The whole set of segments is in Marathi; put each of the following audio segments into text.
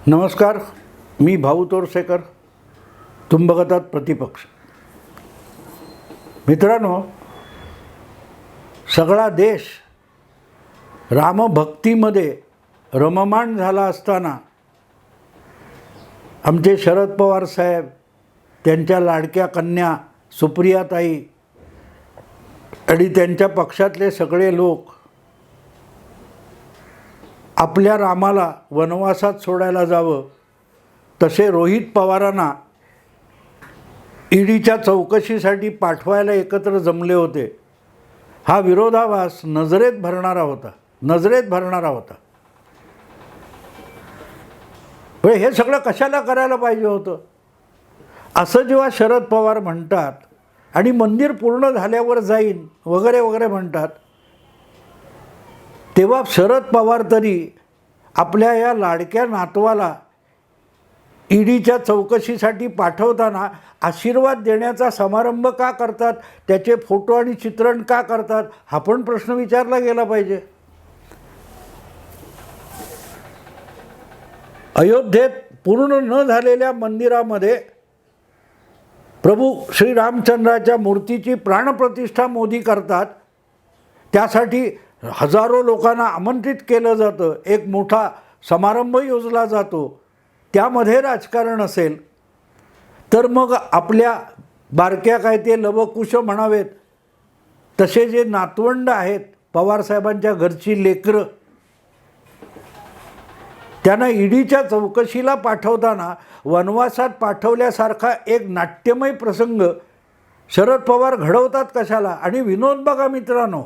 नमस्कार, मी भाऊ तोरसेकर. तुम्ही बघत आहात प्रतिपक्ष. मित्रांनो, सगळा देश रामभक्तीमध्ये रममाण झाला असताना आमचे शरद पवार साहेब, त्यांच्या लाडक्या कन्या सुप्रियाताई आणि त्यांच्या पक्षातले सगळे लोक आपल्या रामाला वनवासात सोडायला जावं, तसे रोहित पवारांना ईडीच्या चौकशीसाठी पाठवायला एकत्र जमले होते. हा विरोधाभास नजरेत भरणारा होता. पण हे सगळं कशाला करायला पाहिजे होतं असं जेव्हा शरद पवार म्हणतात आणि मंदिर पूर्ण झाल्यावर जाईन वगैरे वगैरे म्हणतात, तेव्हा शरद पवार तरी आपल्या या लाडक्या नातवाला ईडीच्या चौकशीसाठी पाठवताना आशीर्वाद देण्याचा समारंभ का करतात, त्याचे फोटो आणि चित्रण का करतात, हा पण प्रश्न विचारला गेला पाहिजे. अयोध्येत पूर्ण न झालेल्या मंदिरामध्ये प्रभू श्रीरामचंद्राच्या मूर्तीची प्राणप्रतिष्ठा मोदी करतात. त्यासाठी हजारो लोकांना आमंत्रित केलं जातं, एक मोठा समारंभ योजला जातो. त्यामध्ये राजकारण असेल तर मग आपल्या बारक्या काय ते लवकुश म्हणावेत तसे जे नातवंड आहेत, पवारसाहेबांच्या घरची लेकरं, त्यांना ईडीच्या चौकशीला पाठवताना वनवासात पाठवल्यासारखा एक नाट्यमय प्रसंग शरद पवार घडवतात कशाला. आणि विनोद बघा मित्रांनो,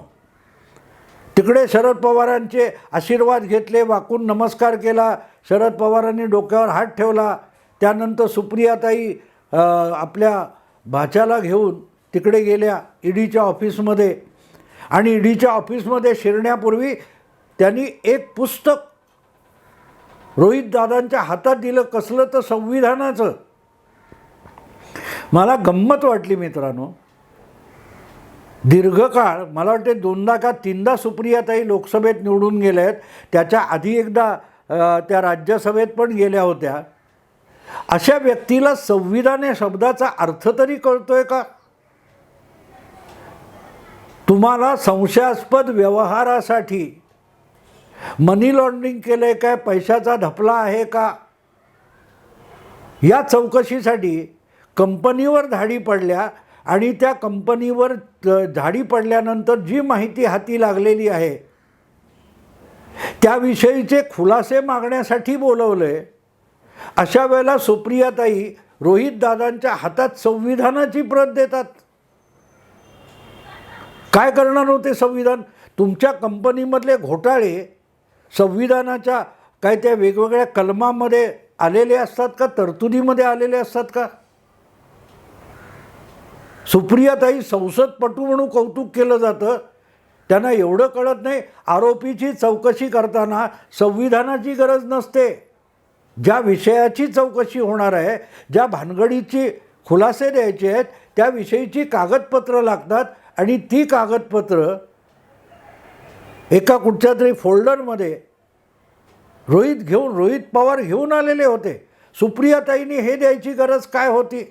तिकडे शरद पवारांचे आशीर्वाद घेतले, वाकून नमस्कार केला, शरद पवारांनी डोक्यावर हात ठेवला. त्यानंतर सुप्रियाताई आपल्या भाच्याला घेऊन तिकडे गेल्या ईडीच्या ऑफिसमध्ये. आणि ईडीच्या ऑफिसमध्ये शिरण्यापूर्वी त्यांनी एक पुस्तक रोहित दादांच्या हातात दिलं. कसलं तर संविधानाचं. मला गंमत वाटली मित्रांनो. दीर्घकाळ, मला वाटते 2दा का 3दा सुप्रियाताई लोकसभेत निवडून गेल्या आहेत. त्याच्या आधी एकदा त्या राज्यसभेत पण गेल्या होत्या. अशा व्यक्तीला संविधान या शब्दाचा अर्थ तरी कळतोय का? तुम्हाला संशयास्पद व्यवहारासाठी मनी लॉन्ड्रिंग केलं आहे काय, पैशाचा धपला आहे का, या चौकशीसाठी कंपनीवर धाडी पडल्या. आणि त्या कंपनीवर धाडी पडल्यानंतर जी माहिती हाती लागलेली आहे त्याविषयीचे खुलासे मागण्यासाठी बोलवले. अशा वेळेला सुप्रियाताई रोहित दादांच्या हातात संविधानाची प्रत देतात. काय करणार होते संविधान? तुमच्या कंपनीमधले घोटाळे संविधानाच्या काय त्या वेगवेगळ्या कलमामध्ये आलेले असतात का, तरतुदीमध्ये आलेले असतात का? सुप्रियाताई संसदपटू म्हणून कौतुक केलं जातं, त्यांना एवढं कळत नाही आरोपीची चौकशी करताना संविधानाची गरज नसते. ज्या विषयाची चौकशी होणार आहे, ज्या भानगडीची खुलासे द्यायचे आहेत, त्याविषयीची कागदपत्रं लागतात. आणि ती कागदपत्रं एका कुठच्या तरी फोल्डरमध्ये रोहित पवार घेऊन आलेले होते. सुप्रियाताईंनी हे द्यायची गरज काय होती?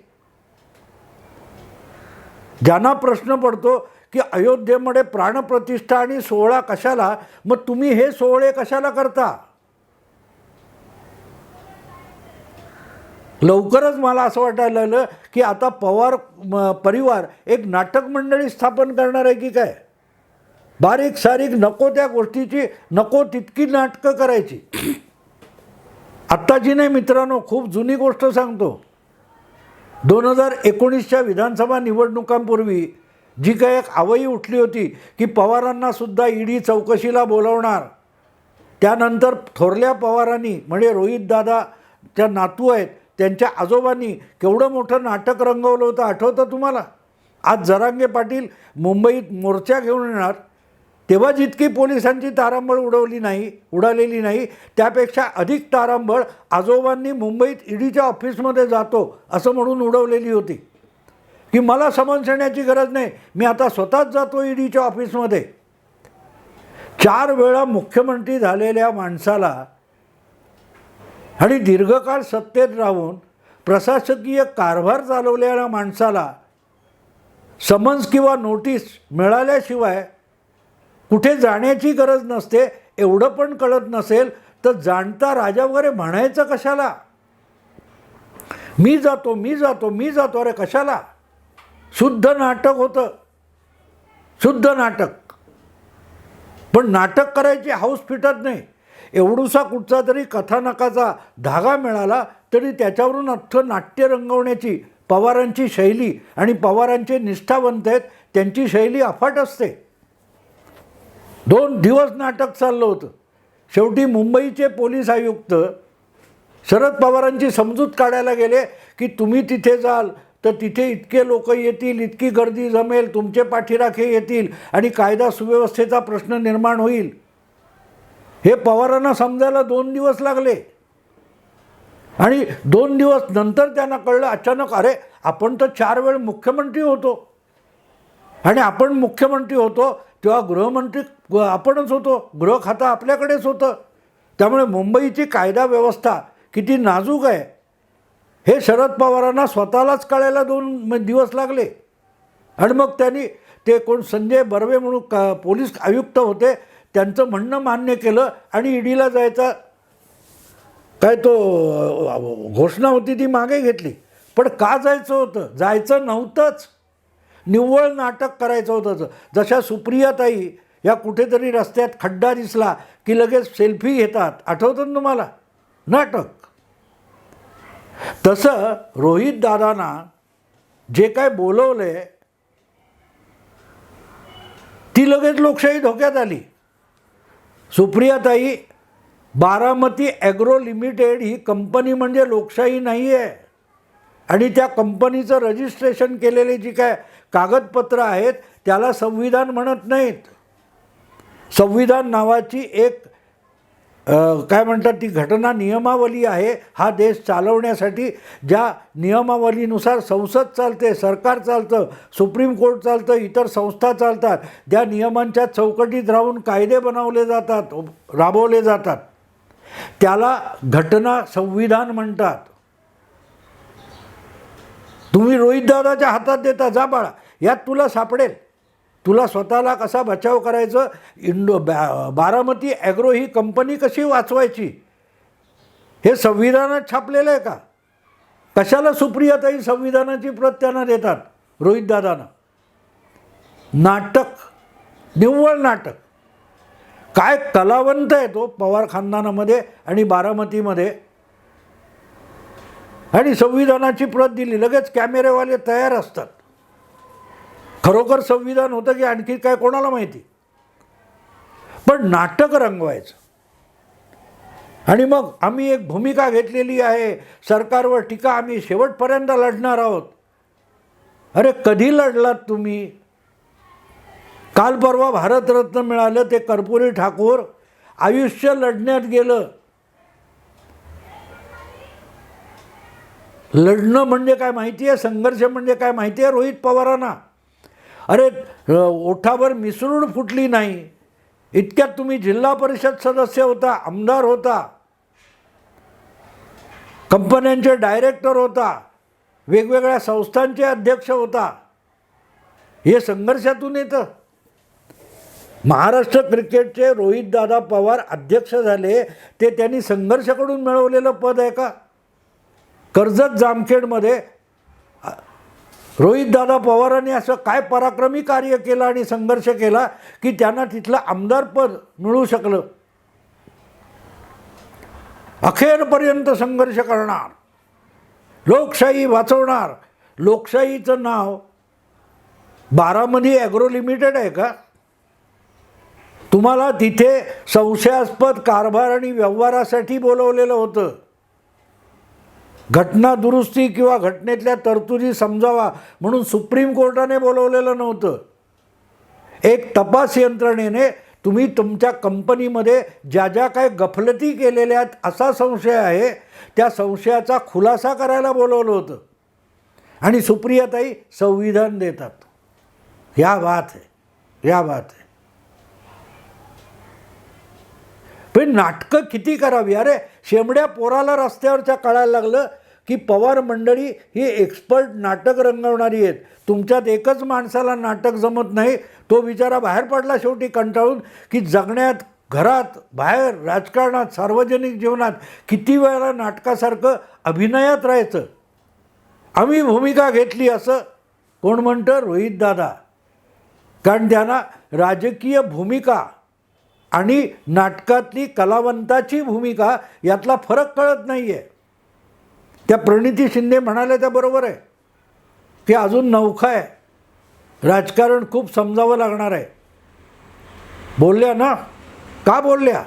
ज्यांना प्रश्न पडतो की अयोध्येमध्ये प्राणप्रतिष्ठा आणि सोहळा कशाला, मग तुम्ही हे सोहळे कशाला करता? लवकरच मला असं वाटायला लागलं की आता पवार परिवार एक नाटक मंडळी स्थापन करणार आहे की काय. बारीक सारीक नको त्या गोष्टीची नको तितकी नाटकं करायची. आत्ताची नाही मित्रांनो, खूप जुनी गोष्ट सांगतो. 2019च्या विधानसभा निवडणुकांपूर्वी जी काही एक आवई उठली होती की पवारांना सुद्धा ईडी चौकशीला बोलवणार. त्यानंतर थोरल्या पवारांनी म्हणजे रोहित दादाच्या नातू आहेत त्यांच्या आजोबांनी केवढं मोठं नाटक रंगवलं होतं, आठवतं तुम्हाला? आज जरांगे पाटील मुंबईत मोर्चा घेऊन येणार, तेव्हा जितकी पोलिसांची तारांबळ उडालेली नाही त्यापेक्षा अधिक तारांबळ आजोबांनी मुंबईत ईडीच्या ऑफिसमध्ये जातो असं म्हणून उडवलेली होती की मला समन्स येण्याची गरज नाही, मी आता स्वतःच जातो ईडीच्या ऑफिसमध्ये. 4 वेळा मुख्यमंत्री झालेल्या माणसाला आणि दीर्घकाळ सत्तेत राहून प्रशासकीय कारभार चालवलेल्या माणसाला समन्स किंवा नोटीस मिळाल्याशिवाय कुठे जाण्याची गरज नसते एवढं पण कळत नसेल तर जाणता राजा वगैरे म्हणायचं कशाला? मी जातो मी जातो मी जातो, अरे कशाला? शुद्ध नाटक होतं, शुद्ध नाटक. पण नाटक करायची हौस फिटत नाही. एवढूसा कुठचा तरी कथानकाचा धागा मिळाला तरी त्याच्यावरून अख्खं नाट्य रंगवण्याची पवारांची शैली आणि पवारांचे निष्ठावंत आहेत त्यांची शैली अफाट असते. 2 दिवस नाटक चाललं होतं. शेवटी मुंबईचे पोलीस आयुक्त शरद पवारांची समजूत काढायला गेले की तुम्ही तिथे जाल तर तिथे इतके लोक येतील, इतकी गर्दी जमेल, तुमचे पाठीराखे येतील आणि कायदा सुव्यवस्थेचा प्रश्न निर्माण होईल. हे पवारांना समजायला 2 दिवस लागले. आणि 2 दिवस नंतर त्यांना कळलं अचानक, अरे आपण तर 4 वेळ मुख्यमंत्री होतो आणि आपण मुख्यमंत्री होतो तेव्हा गृहमंत्री आपणच होतो, गृह खातं आपल्याकडेच होतं. त्यामुळे मुंबईची कायदा व्यवस्था किती नाजूक आहे हे शरद पवारांना स्वतःलाच कळायला 2 दिवस लागले. आणि मग त्यांनी ते कोण संजय बर्वे म्हणून पोलीस आयुक्त होते त्यांचं म्हणणं मान्य केलं आणि ईडीला जायचा काय तो घोषणा होती ती मागे घेतली. पण का जायचं होतं? जायचं नव्हतंच, निव्वळ नाटक करायचं होतं. जशा सुप्रियाताई या कुठेतरी रस्त्यात खड्डा दिसला की लगेच सेल्फी घेतात, आठवतं ना तुम्हाला? नाटक. तसं रोहित दादांना जे काय बोलवले ती लगेच लोकशाही धोक्यात आली. सुप्रियाताई, बारामती ॲग्रो लिमिटेड ही कंपनी म्हणजे लोकशाही नाही आहे आणि त्या कंपनीचं रजिस्ट्रेशन केलेले जी काय कागदपत्रं आहेत त्याला संविधान म्हणत नाहीत. संविधान नावाची एक काय म्हणतात ती घटना नियमावली आहे. हा देश चालवण्यासाठी ज्या नियमावलीनुसार संसद चालते, सरकार चालतं, सुप्रीम कोर्ट चालतं, इतर संस्था चालतात, ज्या नियमांच्या चौकटीत राहून कायदे बनवले जातात, राबवले जातात, त्याला घटना संविधान म्हणतात. तुम्ही रोहितदादाच्या हातात देता, जा बाळा यात तुला सापडेल, तुला स्वतःला कसा बचाव करायचं, बारामती ॲग्रो ही कंपनी कशी वाचवायची हे संविधानात छापलेलं आहे का? कशाला सुप्रियाताई संविधानाची प्रत त्यांना देतात रोहितदादांना? नाटक, निव्वळ नाटक. काय कलावंत आहे तो पवार खानदानामध्ये आणि बारामतीमध्ये. आणि संविधानाची प्रत दिली, लगेच कॅमेरेवाले तयार असतात. खरोखर संविधान होतं की आणखी काय कोणाला माहिती, पण नाटक रंगवायचं. आणि मग आम्ही एक भूमिका घेतलेली आहे, सरकारवर टीका आम्ही शेवटपर्यंत लढणार आहोत. अरे कधी लढलात तुम्ही? काल परवा भारतरत्न मिळालं ते कर्पूरी ठाकूर, आयुष्य लढण्यात गेलं. लढणं म्हणजे काय माहिती आहे, संघर्ष म्हणजे काय माहिती आहे रोहित पवारांना? अरे ओठावर मिसळून फुटली नाही इतक्यात तुम्ही जिल्हा परिषद सदस्य होता, आमदार होता, कंपन्यांचे डायरेक्टर होता, वेगवेगळ्या संस्थांचे अध्यक्ष होता. हे संघर्षातून येतं. महाराष्ट्र क्रिकेटचे रोहितदादा पवार अध्यक्ष झाले ते त्यांनी संघर्षाकडून मिळवलेलं पद आहे का? कर्जत जामखेडमध्ये रोहितदादा पवारांनी असं काय पराक्रमी कार्य केलं आणि संघर्ष केला की त्यांना तिथलं आमदारपद मिळू शकलं. अखेरपर्यंत संघर्ष करणार, लोकशाही वाचवणार. लोकशाहीचं नाव बारामती ॲग्रो लिमिटेड आहे का? तुम्हाला तिथे संशयास्पद कारभार आणि व्यवहारासाठी बोलवलेलं होतं. घटना दुरुस्ती किंवा घटनेतल्या तरतुदी समजावा म्हणून सुप्रीम कोर्टाने बोलवलेलं नव्हतं. एक तपास यंत्रणेने तुम्ही तुमच्या कंपनीमध्ये ज्या ज्या काय गफलती केलेल्या आहेत असा संशय आहे त्या संशयाचा खुलासा करायला बोलवलं होतं. आणि सुप्रियाताई संविधान देतात. या बात आहे, या बात आहे. पण नाटकं किती करावी? अरे शेमड्या पोराला रस्त्यावरच्या कळायला लागलं की पवार मंडळी ही एक्सपर्ट नाटक रंगवणारी आहेत. तुमच्यात एकच माणसाला नाटक जमत नाही, तो बिचारा बाहेर पडला शेवटी कंटाळून, की जगण्यात, घरात, बाहेर, राजकारणात, सार्वजनिक जीवनात किती वेळा नाटकासारखं अभिनयात राहायचं. आम्ही भूमिका घेतली असं कोण म्हणतं? रोहितदादा. कारण त्यांना राजकीय भूमिका आणि नाटकातली कलावंताची भूमिका यातला फरक कळत नाही आहे. त्या प्रणिती शिंदे म्हणाल्या त्या बरोबर आहे की अजून नवखा आहे, राजकारण खूप समजावं लागणार आहे. बोलल्या ना, का बोलल्या?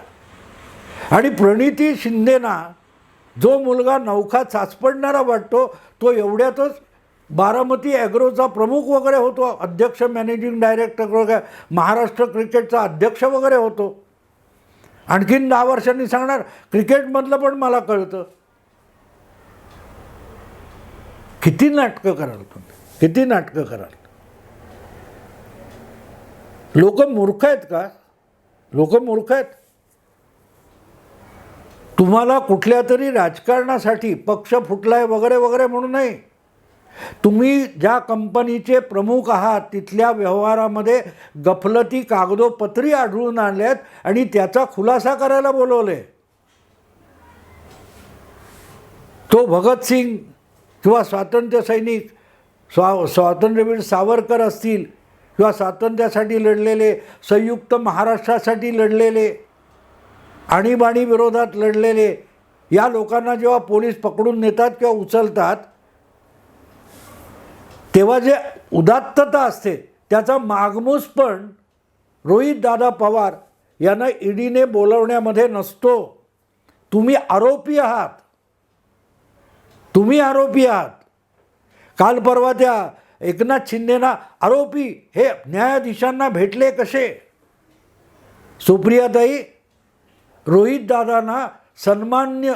आणि प्रणिती शिंदेना जो मुलगा नवखा चाचपडणारा वाटतो तो एवढ्यातच बारामती ॲग्रोचा प्रमुख वगैरे होतो, अध्यक्ष, मॅनेजिंग डायरेक्टर वगैरे, महाराष्ट्र क्रिकेटचा अध्यक्ष वगैरे होतो. आणखीन 10 वर्षांनी सांगणार क्रिकेटमधलं पण मला कळतं. किती नाटकं कराल तुम्ही, किती नाटकं कराल? लोक मूर्ख आहेत का? लोक मूर्ख आहेत? तुम्हाला कुठल्या तरी राजकारणासाठी पक्ष फुटलाय वगैरे वगैरे म्हणू नये. तुम्ही ज्या कंपनीचे प्रमुख आहात तिथल्या व्यवहारामध्ये गफलती, कागदोपत्री आढळून आणल्यात आणि त्याचा खुलासा करायला बोलवले. तो भगतसिंग किंवा स्वातंत्र्य सैनिक, स्वातंत्र्यवीर सावरकर असतील किंवा स्वातंत्र्यासाठी लढलेले, संयुक्त महाराष्ट्रासाठी लढलेले, आणीबाणी विरोधात लढलेले, या लोकांना जेव्हा पोलीस पकडून नेतात किंवा उचलतात तेव्हा जे उदात्तता असते त्याचा मागमूस पण रोहितदादा पवार यांना ईडीने बोलवण्यामध्ये नसतो. तुम्ही आरोपी आहात, तुम्ही आरोपी आहात. काल परवा त्या एकनाथ शिंदेना आरोपी हे न्यायाधीशांना भेटले कसे? सुप्रियाताई रोहितदादांना सन्मान्य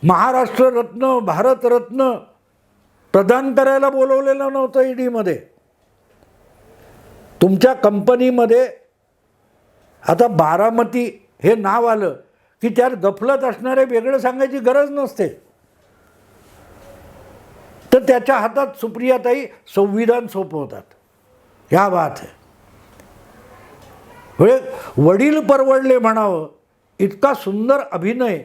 महाराष्ट्र रत्न, भारतरत्न प्रदान करायला बोलवलेलं नव्हतं ईडीमध्ये. तुमच्या कंपनीमध्ये आता बारामती हे नाव आलं की त्यात गफलत असणारे वेगळं सांगायची गरज नसते. तर त्याच्या हातात सुप्रियाताई संविधान सोपवतात. ह्या बात आहे. वडील परवडले म्हणावं इतका सुंदर अभिनय,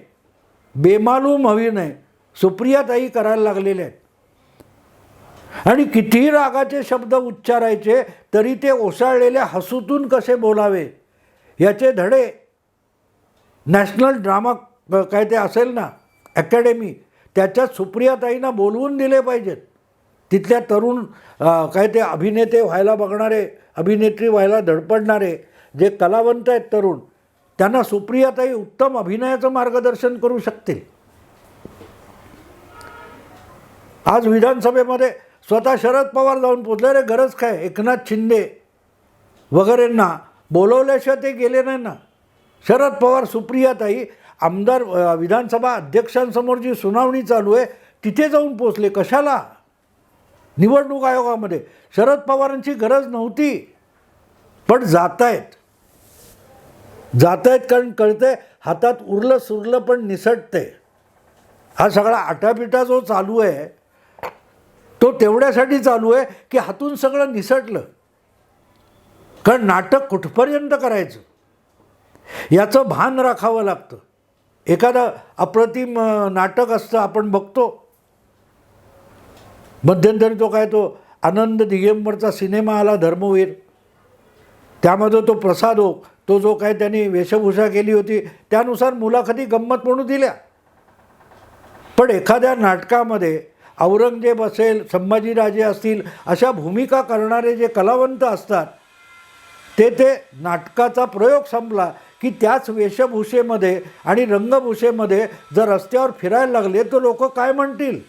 बेमालूम अभिनय सुप्रियाताई करायला लागलेले आहेत. आणि कितीही रागाचे शब्द उच्चारायचे तरी ते ओसाळलेल्या हसूतून कसे बोलावे याचे धडे नॅशनल ड्रामा काय ते असेल ना अकॅडमी, त्याच्यात सुप्रियाताईंना बोलवून दिले पाहिजेत. तिथल्या तरुण काय ते अभिनेते व्हायला बघणारे, अभिनेत्री व्हायला धडपडणारे जे कलावंत आहेत तरुण, त्यांना सुप्रियाताई उत्तम अभिनयाचं मार्गदर्शन करू शकतील. आज विधानसभेमध्ये स्वतः शरद पवार जाऊन पोचले. रे गरज काय? एकनाथ शिंदे वगैरेंना बोलवल्याशिवाय ते गेले नाही ना. शरद पवार, सुप्रियाताई आमदार, विधानसभा अध्यक्षांसमोर जी सुनावणी चालू आहे तिथे जाऊन पोचले. कशाला? निवडणूक आयोगामध्ये शरद पवारांची गरज नव्हती, पण जात आहेत कारण कळतंय हातात उरलं सुरलं पण निसटतंय. हा सगळा आटापिटा जो चालू आहे तो तेवढ्यासाठी चालू आहे की हातून सगळं निसटलं. कारण नाटक कुठपर्यंत करायचं याचं भान राखावं लागतं. एखादं अप्रतिम नाटक असतं, आपण बघतो. मध्यंतरी तो काय तो आनंद दिगंबरचा सिनेमा आला धर्मवीर, त्यामध्ये तो प्रसाद ओक, तो जो काय त्यांनी वेशभूषा केली होती त्यानुसार मुलाखती गंमत म्हणून दिल्या. पण एखाद्या नाटकामध्ये औरंगजेब असेल, संभाजीराजे असतील, अशा भूमिका करणारे जे कलावंत असतात ते नाटकाचा प्रयोग संपला की त्याच वेशभूषेमध्ये आणि रंगभूषेमध्ये जर रस्त्यावर फिरायला लागले तर लोक काय म्हणतील?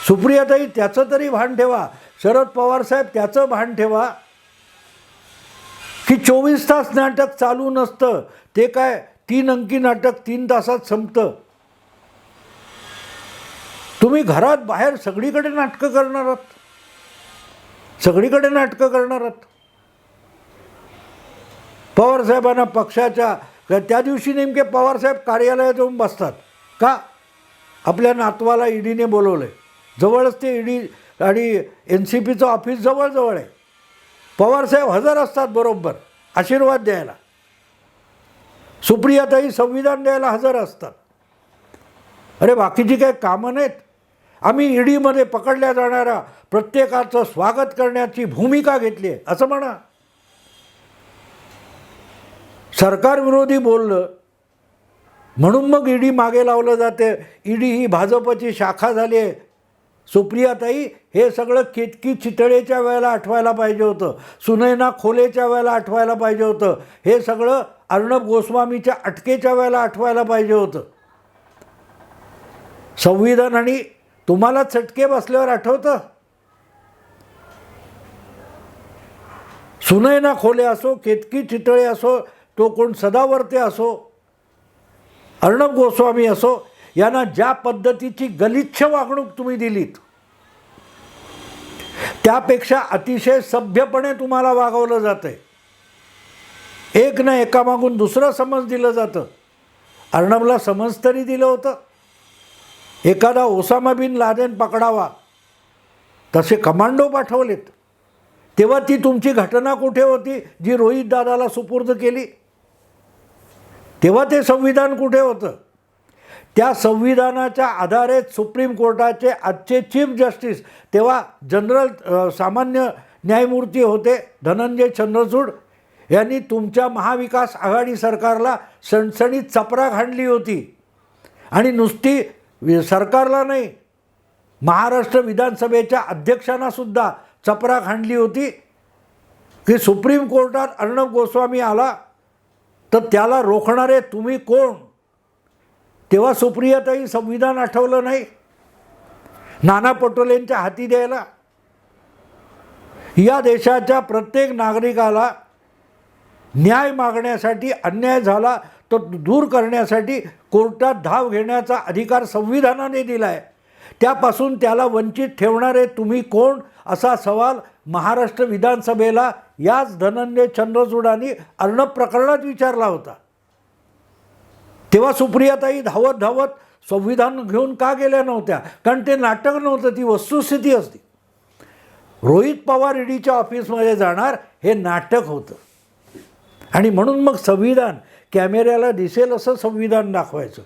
सुप्रियाताई त्याचं तरी भान ठेवा. शरद पवार साहेब त्याचं भान ठेवा की 24 तास नाटक चालू नसतं. ते काय 3 अंकी नाटक 3 तासात संपतं. तुम्ही घरात बाहेर सगळीकडे नाटकं करणार आहात, सगळीकडे नाटकं करणार आहात. पवारसाहेबांना पक्षाच्या त्या दिवशी नेमके पवारसाहेब कार्यालयात येऊन बसतात का? आपल्या नातवाला ईडीने बोलवलं आहे, जवळच ते ईडी आणि NCPचं ऑफिस जवळजवळ आहे. पवारसाहेब हजर असतात बरोबर आशीर्वाद द्यायला. सुप्रियाताई संविधान द्यायला हजर असतात. अरे बाकीची काही कामं नाहीत. आम्ही ईडीमध्ये पकडल्या जाणाऱ्या प्रत्येकाचं स्वागत करण्याची भूमिका घेतली आहे असं म्हणा. सरकारविरोधी बोललं म्हणून मग ईडी मागे लावलं जाते. ईडी ही भाजपची शाखा झाली आहे. सुप्रियाताई हे सगळं केतकी चितळेच्या वेळेला आठवायला पाहिजे होतं, सुनैना खोलेच्या वेळेला आठवायला पाहिजे होतं, हे सगळं अर्णब गोस्वामीच्या अटकेच्या वेळेला आठवायला पाहिजे होतं. संविधान आणि तुम्हाला चटके बसल्यावर आठवतं? सुनैना खोले असो, केतकी चितळे असो, तो कोण सदावर्ते असो, अर्णब गोस्वामी असो, यांना ज्या पद्धतीची गलिच्छ वागणूक तुम्ही दिलीत त्यापेक्षा अतिशय सभ्यपणे तुम्हाला वागवलं जातं आहे. एक ना एकामागून दुसरं समज दिलं जातं. अर्णबला समज तरी दिलं होतं. एखादा ओसामा बिन लादेन पकडावा तसे कमांडो पाठवलेत. तेव्हा ती तुमची घटना कुठे होती जी रोहित दादाला सुपूर्द केली? तेव्हा ते संविधान कुठे होतं? त्या संविधानाच्या आधारे सुप्रीम कोर्टाचे आजचे चीफ जस्टिस, तेव्हा जनरल सामान्य न्यायमूर्ती होते धनंजय चंद्रचूड, यांनी तुमच्या महाविकास आघाडी सरकारला सणसणीत चपराक हाणली होती. आणि नुसती सरकारला नाही, महाराष्ट्र विधानसभेच्या अध्यक्षांनासुद्धा चपराक हाणली होती की सुप्रीम कोर्टात अर्णब गोस्वामी आला तर त्याला रोखणारे तुम्ही कोण? तेव्हा सुप्रियाताई संविधान आठवलं नाही नाना पटोलेंच्या हाती द्यायला. या देशाच्या प्रत्येक नागरिकाला न्याय मागण्यासाठी, अन्याय झाला तो दूर करण्यासाठी कोर्टात धाव घेण्याचा अधिकार संविधानाने दिला आहे. त्यापासून त्याला वंचित ठेवणारे तुम्ही कोण असा सवाल महाराष्ट्र विधानसभेला याच धनंजय चंद्रचूडांनी अर्णब प्रकरणात विचारला होता. तेव्हा सुप्रियाताई धावत धावत संविधान घेऊन का गेल्या नव्हत्या? कारण ते नाटक नव्हतं, ती वस्तुस्थिती असती. रोहित पवार ईडीच्या ऑफिसमध्ये जाणार हे नाटक होतं. आणि म्हणून मग संविधान कॅमेऱ्याला दिसेल असं संविधान दाखवायचं.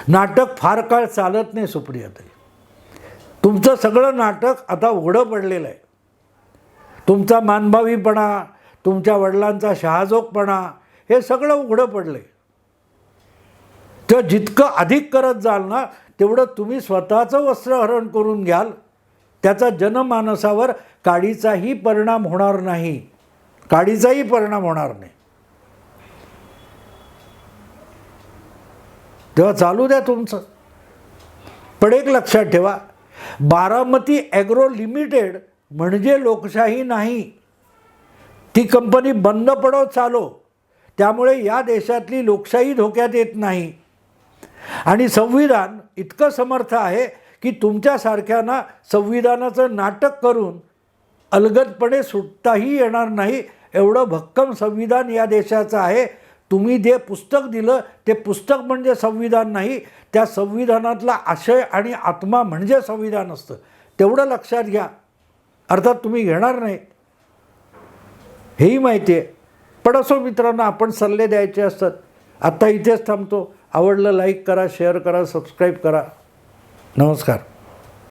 नाटक फार काळ चालत नाही सुप्रियाताई. तुमचं सगळं नाटक आता उघडं पडलेलं आहे. तुमचा मानभावीपणा, तुमच्या वडिलांचा शहाजोगपणा हे सगळं उघडं पडलं आहे. तर जितकं अधिक करत जाल ना तेवढं तुम्ही स्वतःचं वस्त्रहरण करून घ्याल. त्याचा जनमानसावर काडीचाही परिणाम होणार नाही. काडीचाही परिणाम होणार नाही. तेव्हा चालू द्या तुमचं. पण एक लक्षात ठेवा, बारामती ॲग्रो लिमिटेड म्हणजे लोकशाही नाही. ती कंपनी बंद पडो चालो. त्यामुळे या देशातली लोकशाही धोक्यात येत नाही. आणि संविधान इतकं समर्थ आहे की तुमच्यासारख्यांना संविधानाचं नाटक करून अलगदपणे सुटताही येणार नाही. एवढं भक्कम संविधान या देशाचं आहे. तुम्ही जे पुस्तक दिलं ते पुस्तक म्हणजे संविधान नाही, त्या संविधानातला आशय आणि आत्मा म्हणजे संविधान असतं. तेवढं लक्षात घ्या. अर्थात तुम्ही घेणार नाही हेही माहिती आहे. पण असो मित्रांनो, आपण सल्ले द्यायचे असतात. आत्ता इथेच थांबतो. आवडलं लाईक करा, शेअर करा, सबस्क्राईब करा. नमस्कार.